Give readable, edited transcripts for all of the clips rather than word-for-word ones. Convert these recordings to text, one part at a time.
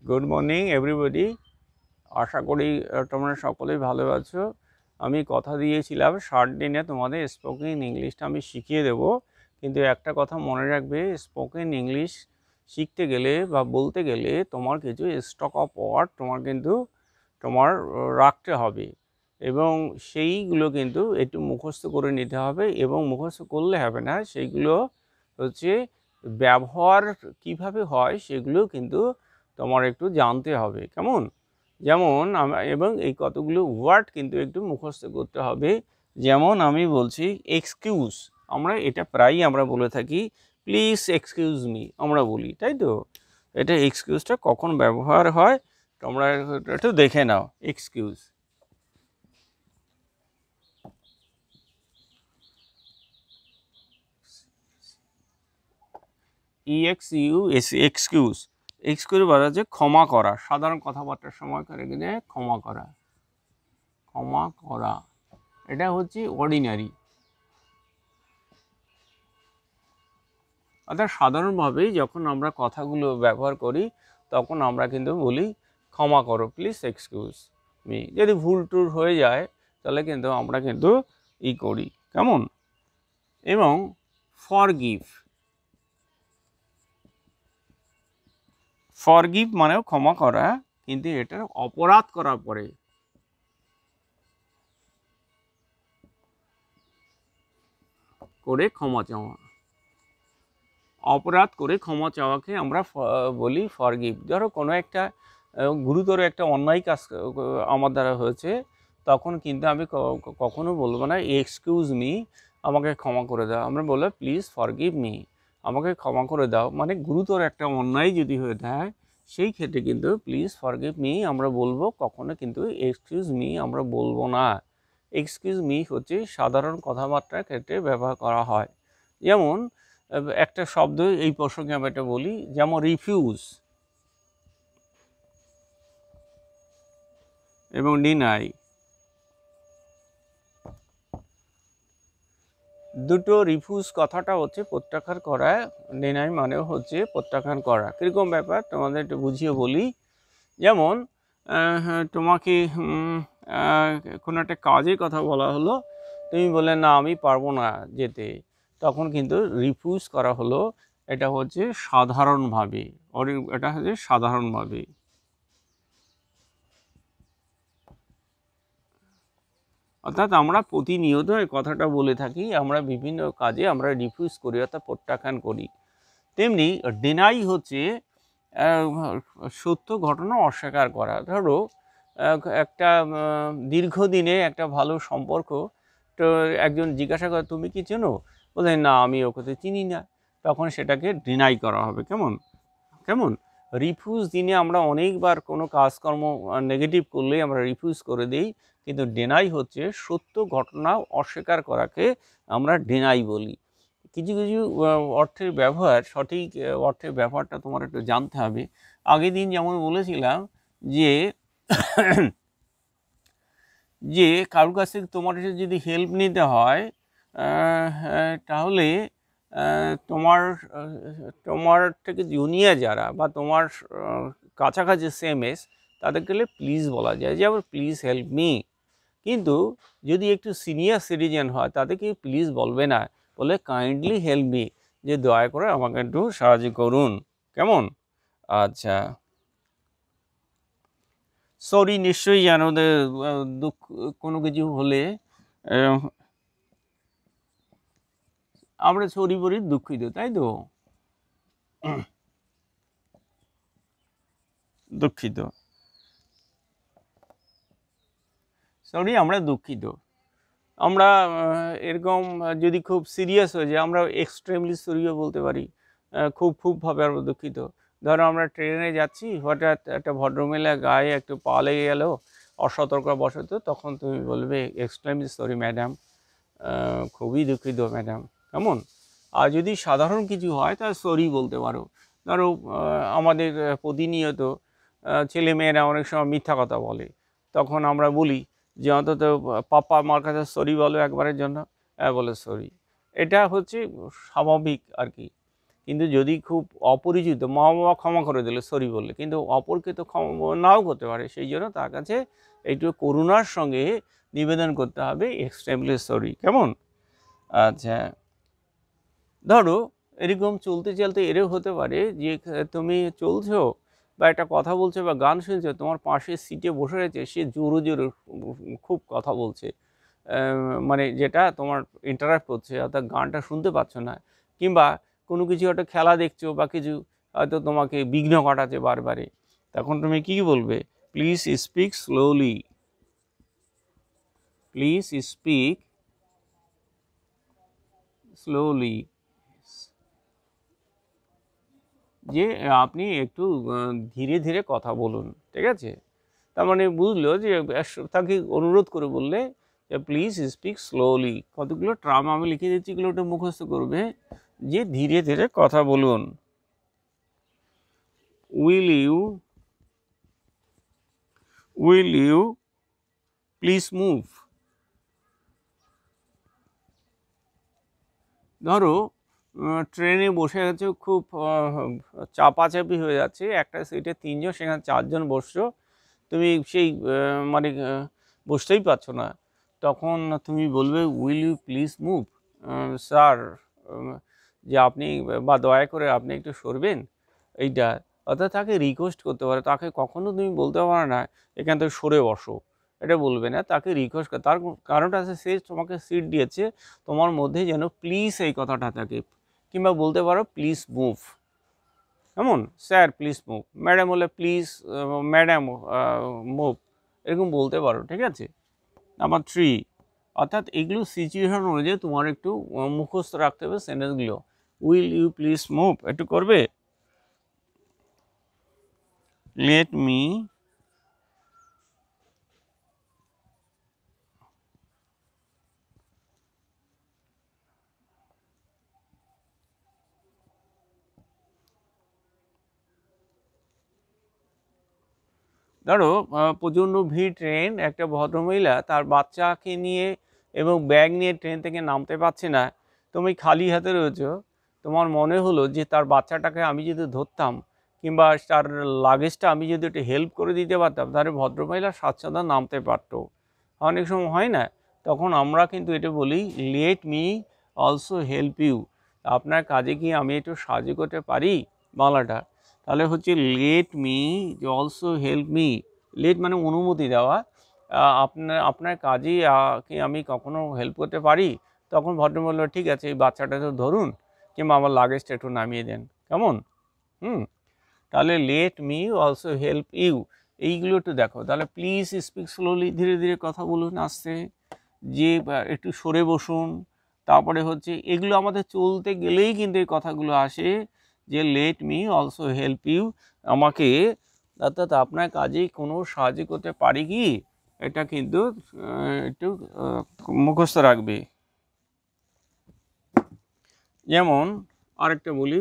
Good morning everybody. আশা করি তোমরা সকলেই ভালো আছো। আমি কথা দিয়েছিলাম 60 দিনে তোমাদের স্পোকেন ইংলিশটা আমি শিখিয়ে দেব, কিন্তু একটা কথা মনে রাখবে, স্পোকেন ইংলিশ শিখতে গেলে বা বলতে গেলে তোমার কিছু স্টক অফ ওয়ার্ড তোমার রাখতে হবে, এবং সেইগুলো কিন্তু একটু মুখস্থ করে নিতে হবে। এবং মুখস্থ করলে হবে না, সেইগুলো হচ্ছে ব্যবহার কিভাবে হয় সেগুলো কিন্তু তোমার একটু জানতে হবে, কেমন? যেমন এবং এই কতগুলো ওয়ার্ড কিন্তু একটু মুখস্থ করতে হবে। যেমন আমি বলছি এক্সকিউজ, এটা প্রায়ই আমরা বলে থাকি, প্লিজ এক্সকিউজ মি আমরা বলি, তাই তো? এটা এক্সকিউজটা কখন ব্যবহার হয় তোমরা একটু দেখে নাও। Excuse, EXCUS, excuse. এক্সকিউজ বলা হচ্ছে ক্ষমা করা, সাধারণ কথাবার্তার সময় করে গেলে ক্ষমা করা, ক্ষমা করা, এটা হচ্ছে অর্ডিনারি। অর্থাৎ সাধারণভাবেই যখন আমরা কথাগুলো ব্যবহার করি তখন আমরা কিন্তু বলি ক্ষমা করো, প্লিজ এক্সকিউজ মি। যদি ভুল টুল হয়ে যায় তাহলে কিন্তু আমরা কিন্তু করি, কেমন? এবং ফরগিভ, ফরগিভ মানেও ক্ষমা করা, কিন্তু এটা অপরাধ করার পরে করে ক্ষমা চাওয়া, অপরাধ করে ক্ষমা চাওয়াকে আমরা বলি ফরগিভ। ধরো কোনো একটা গুরুতর একটা অন্যায় কাজ আমার দ্বারা হয়েছে, তখন কিন্তু আমি কখনো বলবো না এক্সকিউজ মি, আমাকে ক্ষমা করে দাও। আমরা বলবো প্লিজ ফরগিভ মি, আমাকে ক্ষমা করে দাও। মানে গুরুতর একটা অন্যায় যদি হয়ে থাকে সেই ক্ষেত্রে কিন্তু প্লিজ ফরগিভ মি আমরা বলবো, কখনো কিন্তু এক্সকিউজ মি আমরা বলবো না। এক্সকিউজ মি হচ্ছে সাধারণ কথাবার্তার ক্ষেত্রে ব্যবহার করা হয়। যেমন একটা শব্দ এই প্রসঙ্গে আমি এটা বলি, যেমন রিফিউজ এবং ডিনাই, দুটো রিফিউজ কথাটা হচ্ছে প্রত্যাখ্যান করা, ডিনাই মানে হচ্ছে প্রত্যাখ্যান করা। কীরকম ব্যাপার তোমাদের একটু বুঝিয়ে বলি। যেমন তোমাকে কোনো একটা কাজের কথা বলা হলো, তুমি বললে না আমি পারবো না যেতে, তখন কিন্তু রিফিউজ করা হলো। এটা হচ্ছে সাধারণভাবে, এটা হচ্ছে সাধারণভাবে। অর্থাৎ আমরা প্রতিনিয়ত এই কথাটা বলে থাকি, আমরা বিভিন্ন কাজে আমরা রিফিউজ করি, অর্থাৎ প্রত্যাখ্যান করি। তেমনি ডিনাই হচ্ছে সত্য ঘটনা অস্বীকার করা। ধরো একটা দীর্ঘদিনে একটা ভালো সম্পর্ক, তো একজন জিজ্ঞাসা করে তুমি কি চেনো, বলে না আমি ওকে চিনি না, তখন সেটাকে ডিনাই করা হবে, কেমন? কেমন রিফিউজ দিনে আমরা অনেকবার কোনো কাজকর্ম নেগেটিভ করলেই আমরা রিফিউজ করে দিই, কিন্তু ডিনাই হচ্ছে সত্য ঘটনা অস্বীকার করাকে আমরা ডিনাই বলি। কিছু কিছু অর্থের ব্যবহার, সঠিক অর্থের ব্যবহারটা তোমার একটু জানতে হবে। আগের দিন যেমন বলেছিলাম যে যে কারোর কাছ থেকে তোমার যদি হেল্প নিতে হয় তাহলে তোমার তোমার থেকে জুনিয়র যারা বা তোমার কাছাকাছি সেম এজ, তাদের গেলে প্লিজ বলা যায়, যেমন প্লিজ হেল্প মি। কিন্তু যদি একটু সিনিয়র সিটিজেন হয় তাদেরকে প্লিজ বলবে না, বলে কাইন্ডলি হেল্প মি, যে দয়া করে আমাকে একটু সাহায্য করুন, কেমন? আচ্ছা, সরি নিশ্চয়ই জানো, দুঃখ কোনো কিছু হলে আমরা সরি বলি দুঃখিত, তাই তো? দুঃখিত, সরি আমরা দুঃখিত। আমরা এরকম যদি খুব সিরিয়াস হয়ে যায় আমরা এক্সট্রিমলি সরিও বলতে পারি, খুবভাবে আমরা দুঃখিত। ধরো আমরা ট্রেনে যাচ্ছি, হঠাৎ একটা ভদ্রমহিলা গায়ে একটু পা লেগে গেল অসতর্কবশত, তখন তুমি বলবে এক্সট্রিমলি সরি ম্যাডাম, খুবই দুঃখিত ম্যাডাম, কেমন? আর যদি সাধারণ কিছু হয় তাহলে সরি বলতে পারো। ধরো আমাদের প্রতিনিয়ত ছেলেমেয়েরা অনেক সময় মিথ্যা কথা বলে, তখন আমরা বলি যে অন্তত পাপা আমার কাছে সরি বলো একবারের জন্য, বলে সরি। এটা হচ্ছে স্বাভাবিক আর কি। কিন্তু যদি খুব অপরিচিত, মা বাবা ক্ষমা করে দিলে সরি বললে, কিন্তু অপরকে তো ক্ষমা নাও করতে পারে, সেই জন্য তার কাছে একটু করুণার সঙ্গে নিবেদন করতে হবে এক্সট্রিমলি সরি। কেমন? আচ্ছা, ধরো এরকম চলতে চলতে এরও হতে পারে যে তুমি চলছো বা একটা কথা বলছো বা গান শুনছো, তোমার পাশের সিটে বসে রয়েছে, সে জোরে জোরে খুব কথা বলছে, মানে যেটা তোমার ইন্টারাপ্ট করছে, অর্থাৎ গানটা শুনতে পাচ্ছ না, কিংবা কোনো কিছু একটা খেলা দেখছো বা কিছু হয়তো তোমাকে বিঘ্ন ঘটাচ্ছে বারবারে, তখন তুমি কি বলবে? Please speak slowly, please speak slowly, যে আপনি একটু ধীরে ধীরে কথা বলুন, ঠিক আছে? তার মানে বুঝলো যে তাকে অনুরোধ করে বললে যে প্লিজ স্পিক স্লোলি। কতগুলো ট্রাম আমি লিখে দিচ্ছি, এগুলো ওটা মুখস্থ করবে, যে ধীরে ধীরে কথা বলুন। Will you please move. ধরো ট্রেনে বসে আছো, খুব চাপাচাপি হয়ে যাচ্ছে, একটা সিটে তিনজন, সেখানে চারজন বসছো, তুমি সেই মানে বসতেই পারছো না, তখন তুমি বলবে will you please move, sir, যে আপনি বা দয়া করে আপনি একটু সরবেন, এইটা। অর্থাৎ তাকে রিকোয়েস্ট করতে পারে, তাকে কখনো তুমি বলতে পারো না এখান থেকে সরে বসো, এটা বলবে না, তাকে রিকোয়েস্ট করে। তার কারণটা আছে, সে তোমাকে সিট দিয়েছে, তোমার মধ্যে যেন প্লিজ এই কথাটা থাকে, কিংবা বলতে পারো প্লিজ মুভ। কেমন? স্যার প্লিজ মুভ, ম্যাডাম হলে প্লিজ ম্যাডাম মুভ, এরকম বলতে পারো, ঠিক আছে? নাম্বার 3, অর্থাৎ এগুলো সিচুয়েশন অনুযায়ী তোমার একটু মুখস্থ রাখতে হবে সেন্টেন্সগুলো। উইল ইউ প্লিজ মুভ একটু করবে। লেট মি ধরো প্রচণ্ড ভিড় ট্রেন, একটা ভদ্রমহিলা তার বাচ্চাকে নিয়ে এবং ব্যাগ নিয়ে ট্রেন থেকে নামতে পারছে না, তুমি খালি হাতে রয়েছো, তোমার মনে হলো যে তার বাচ্চাটাকে আমি যদি ধরতাম, কিংবা তার লাগেজটা আমি যদি একটু হেল্প করে দিতে পারতাম, তাহলে ভদ্রমহিলা স্বাচ্ছন্দ্য নামতে পারতো। অনেক সময় হয় না, তখন আমরা কিন্তু এটা বলি let me also help you, আপনার কাজে কি আমি একটু সাহায্য করতে পারি, বাংলাটা। তাহলে হচ্ছে let me also help me. Let মানে অনুমতি দেওয়া, আপনার কাজে কি আমি কখনো হেল্প করতে পারি, তখন ভদ্রমহিলা ঠিক আছে এই বাচ্চাটা তো ধরুন, কিংবা আমার লাগেজটা একটু নামিয়ে দেন। কেমন? তাহলে let me also help you, এইগুলো একটু দেখো। তাহলে প্লিজ স্পিক স্লোলি, ধীরে ধীরে কথা বলুন, আসতে, যে একটু সরে বসুন। তারপরে হচ্ছে এগুলো আমাদের চলতে গেলেই কিন্তু এই কথাগুলো আসে, যে let me also help you, আমাকে অর্থাৎ আপনার কাজে কোনো সাহায্য করতে পারি কি, এটা কিন্তু একটু মুখস্থ রাখবে। যেমন আরেকটা বলি,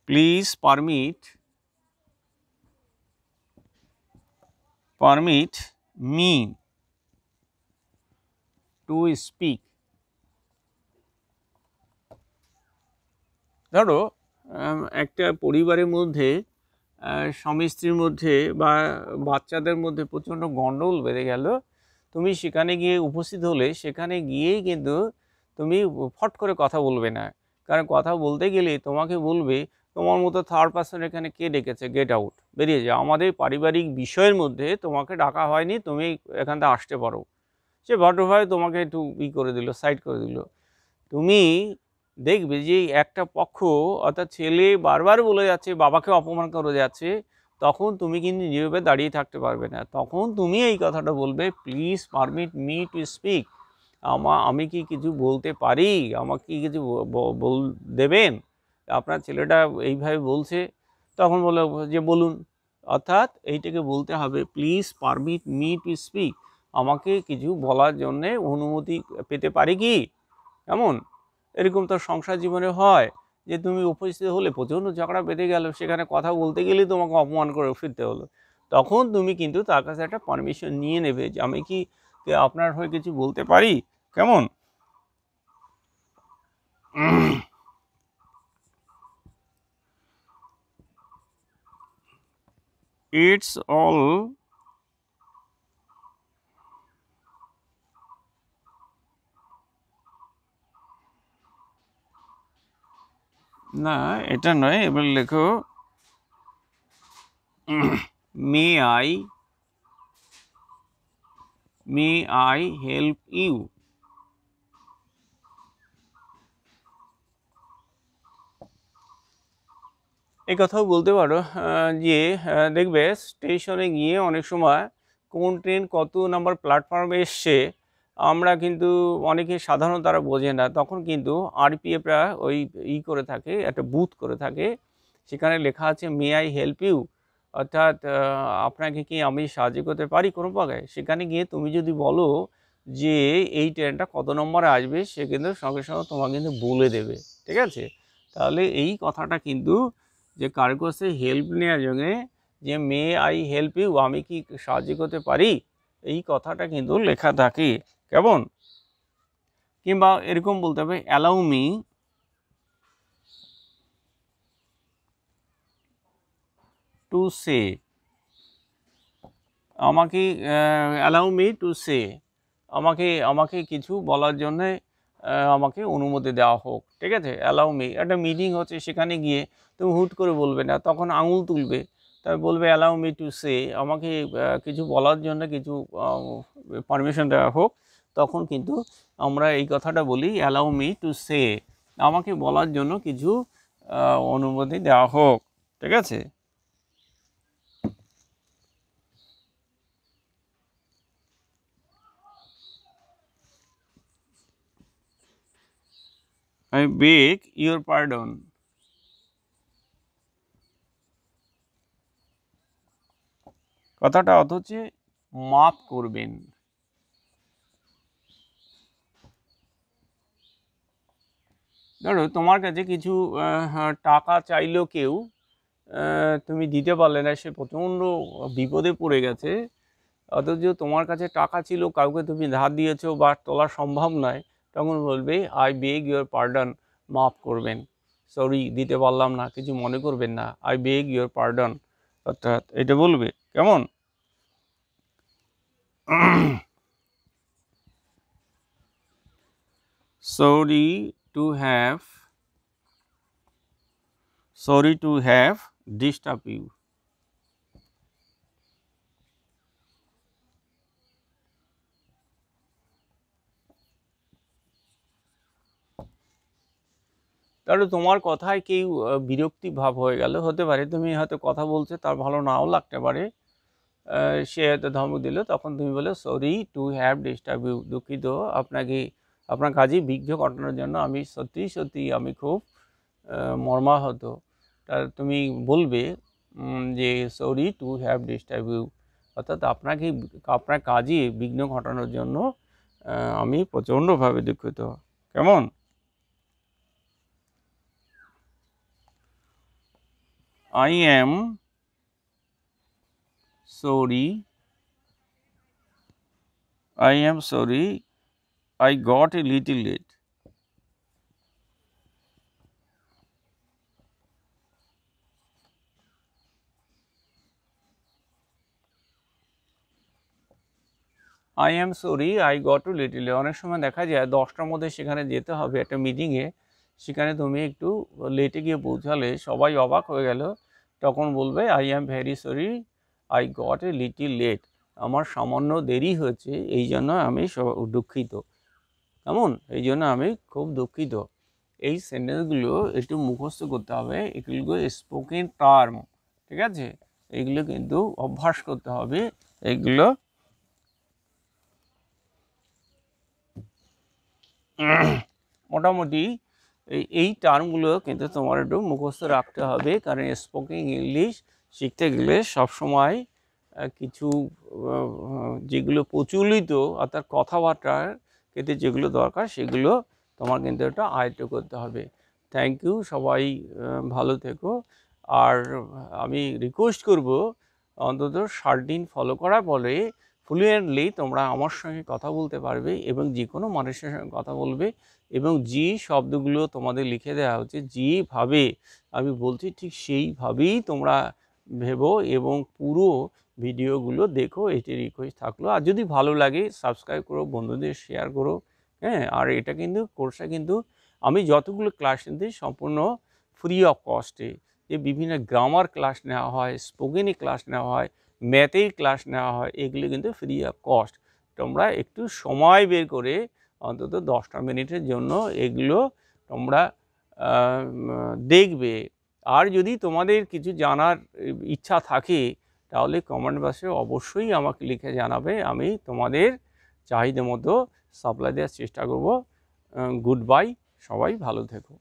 please permit me to speak. ধরো একটা পরিবারের মধ্যে স্বামী স্ত্রীর মধ্যে বা বাচ্চাদের মধ্যে প্রচণ্ড গণ্ডগোল বেড়ে গেল, তুমি সেখানে গিয়ে উপস্থিত হলে, সেখানে গিয়েই কিন্তু তুমি ফট করে কথা বলবে না, কারণ কথা বলতে গেলে তোমাকে বলবে তোমার মতো থার্ড পার্সন এখানে কে ডেকেছে, গেট আউট, বেরিয়ে যাও, আমাদের পারিবারিক বিষয়ের মধ্যে তোমাকে ডাকা হয়নি, তুমি এখান থেকে আসতে পারো। সে ভদ্রভাবে তোমাকে একটু করে দিল, সাইড করে দিল। তুমি দেখবে যে একটা পক্ষ, অর্থাৎ ছেলে বারবার বলে যাচ্ছে, বাবাকে অপমান করে যাচ্ছে, তখন তুমি কিন্তু নীরবে দাঁড়িয়ে থাকতে পারবে না, তখন তুমি এই কথাটা বলবে, please permit me to speak, আমি কি কিছু বলতে পারি, আমাকে কি কিছু দেবেন, আপনার ছেলেটা এইভাবে বলছে। তখন বলে যে বলুন, অর্থাৎ এইটাকে বলতে হবে please permit me to speak, আমাকে কিছু বলার জন্যে অনুমতি পেতে পারি কি। কেমন? এরকম তো সংসার জীবনে হয়, যে তুমি উপস্থিত হলে প্রচণ্ড ঝগড়া বেঁধে গেল, সেখানে কথা বলতে গেলেই তোমাকে অপমান করে ফিরতে হলো, তখন তুমি কিন্তু তার কাছে একটা পারমিশন নিয়ে নেবে যে আমি কি আপনার হয়ে কিছু বলতে পারি। কেমন? It's all না এটা নয়, এবার লেখো may I help you? এই কথাও বলতে পারো যে দেখবে স্টেশনে গিয়ে অনেক সময় কোন ট্রেন কত নাম্বার প্ল্যাটফর্মে এসছে আমরা কিন্তু অনেকে সাধারণত তারা বোঝে না, তখন কিন্তু আরপিএফরা ওই করে থাকে, একটা বুথ করে থাকে, সেখানে লেখা আছে মে আই হেল্প ইউ, অর্থাৎ আপনাকে কি আমি সাহায্য করতে পারি কোনো প্রকারে। সেখানে গিয়ে তুমি যদি বলো যে এই ট্রেনটা কত নম্বরে আসবে, সে কিন্তু সঙ্গে সঙ্গে তোমাকে কিন্তু বলে দেবে, ঠিক আছে। তাহলে এই কথাটা কিন্তু যে কারো কাছে হেল্প নেওয়ার জন্যে যে মে আই হেল্প ইউ, আমি কি সাহায্য করতে পারি, এই কথাটা কিন্তু লেখা থাকে, কেমন। কিংবা এরকম বলতে হবে অ্যালাউ মি টু সে, আমাকে অ্যালাউ মি টু সে, আমাকে কিছু বলার জন্যে আমাকে অনুমতি দেওয়া হোক, ঠিক আছে। অ্যালাউ মি, একটা মিটিং হচ্ছে, সেখানে গিয়ে তুমি হুট করে বলবে না, তখন আঙুল তুলবে, তাই বলবে অ্যালাউ মি টু সে, আমাকে কিছু বলার জন্য কিছু পারমিশন দেওয়া হোক, তখন কিন্তু আমরা এই কথাটা বলি অ্যালাউ মি টু সে, আমাকে বলার জন্য কিছু অনুমতি দেওয়া হোক, ঠিক আছে। I beg your pardon. কথাটা অর্থ হচ্ছে মাফ করবেন। ধরো তোমার কাছে কিছু টাকা চাইলো কেউ, তুমি দিতে পারলে না, সে প্রচণ্ড বিপদে পড়ে গেছে, অথচ তোমার কাছে টাকা ছিল, কাউকে তুমি ধার দিয়েছো বা তোলা সম্ভব নয়, তখন বলবে আই বেগ ইউর পার্ডন, মাফ করবেন, সরি দিতে পারলাম না, কিছু মনে করবেন না, আই বেগ ইউর পার্ডন, অর্থাৎ এটা বলবে, কেমন। sorry to have disturbed you. তাহলে তোমার কথায় কেউ বিরক্তি ভাব হয়ে গেল, হতে পারে তুমি হয়তো কথা বলছো তার ভালো নাও লাগতে পারে, সে হয়তো ধমক দিল, তখন তুমি বলো sorry to have disturb you, দুঃখিত আপনাকে আপনার কাজে বিঘ্ন ঘটানোর জন্য আমি সত্যি আমি খুব মর্মাহত। তা তুমি বলবে যে sorry to have disturb you, অর্থাৎ আপনার কাজে বিঘ্ন ঘটানোর জন্য আমি প্রচণ্ডভাবে দুঃখিত, কেমন। I am sorry I got a little late. I am sorry I got a little late, অনেক সময় দেখা যায় 10টার মধ্যে সেখানে যেতে হবে একটা মিটিংয়ে, সেখানে তুমি একটু লেটে গিয়ে পৌঁছালে সবাই অবাক হয়ে গেল, তখন বলবে I am very sorry I got a little late, আমার সামান্য দেরি হয়েছে, এই জন্য আমি দুঃখিত, কেমন, এই জন্য আমি খুব দুঃখিত। এই সেন্টেন্সগুলো একটু মুখস্থ করতে হবে, এগুলো স্পোকেন টার্ম, ঠিক আছে, এগুলো কিন্তু অভ্যাস করতে হবে, এগুলো মোটামুটি এই টার্মগুলো কিন্তু তোমার একটু মুখস্থ রাখতে হবে, কারণ স্পোকেন ইংলিশ শিখতে গেলে সবসময় কিছু যেগুলো প্রচলিত অর্থাৎ কথাবার্তার ক্ষেত্রে যেগুলো দরকার সেগুলো তোমার কিন্তু একটা আয়ত্ত করতে হবে। থ্যাংক ইউ, সবাই ভালো থেকো। আর আমি রিকোয়েস্ট করব অন্তত 7 দিন ফলো করার পরে ফ্লুয়েন্টলি তোমরা আমার সঙ্গে কথা বলতে পারবে এবং যে কোনো মানুষের সঙ্গে কথা বলবে এবং যে শব্দগুলো তোমাদের লিখে দেওয়া হচ্ছে যেভাবে আমি বলছি ঠিক সেইভাবেই তোমরা ভেবো এবং পুরো ভিডিওগুলো দেখো, এটি রিকোয়েস্ট থাকলো। আর যদি ভালো লাগে সাবস্ক্রাইব করো, বন্ধুদের শেয়ার করো, হ্যাঁ। আর এটা কিন্তু কোর্সটা কিন্তু আমি যতগুলো ক্লাস নিতে সম্পূর্ণ ফ্রি অফ কস্টে, যে বিভিন্ন গ্রামার ক্লাস নেওয়া হয়, স্পোকেনে ক্লাস নেওয়া হয়, ম্যাথের ক্লাস নেওয়া হয়, এগুলো কিন্তু ফ্রি অফ কস্ট। তোমরা একটু সময় বের করে অন্তত 10টা মিনিটের জন্য এগুলো তোমরা দেখবে। আর যদি তোমাদের কিছু জানার ইচ্ছা থাকে তাহলে কমেন্ট বক্সে অবশ্যই আমাকে লিখে জানাবে, আমি তোমাদের চাহিদা মতো সাপ্লাই দেওয়ার চেষ্টা করব। গুড বাই, সবাই ভালো থেকো।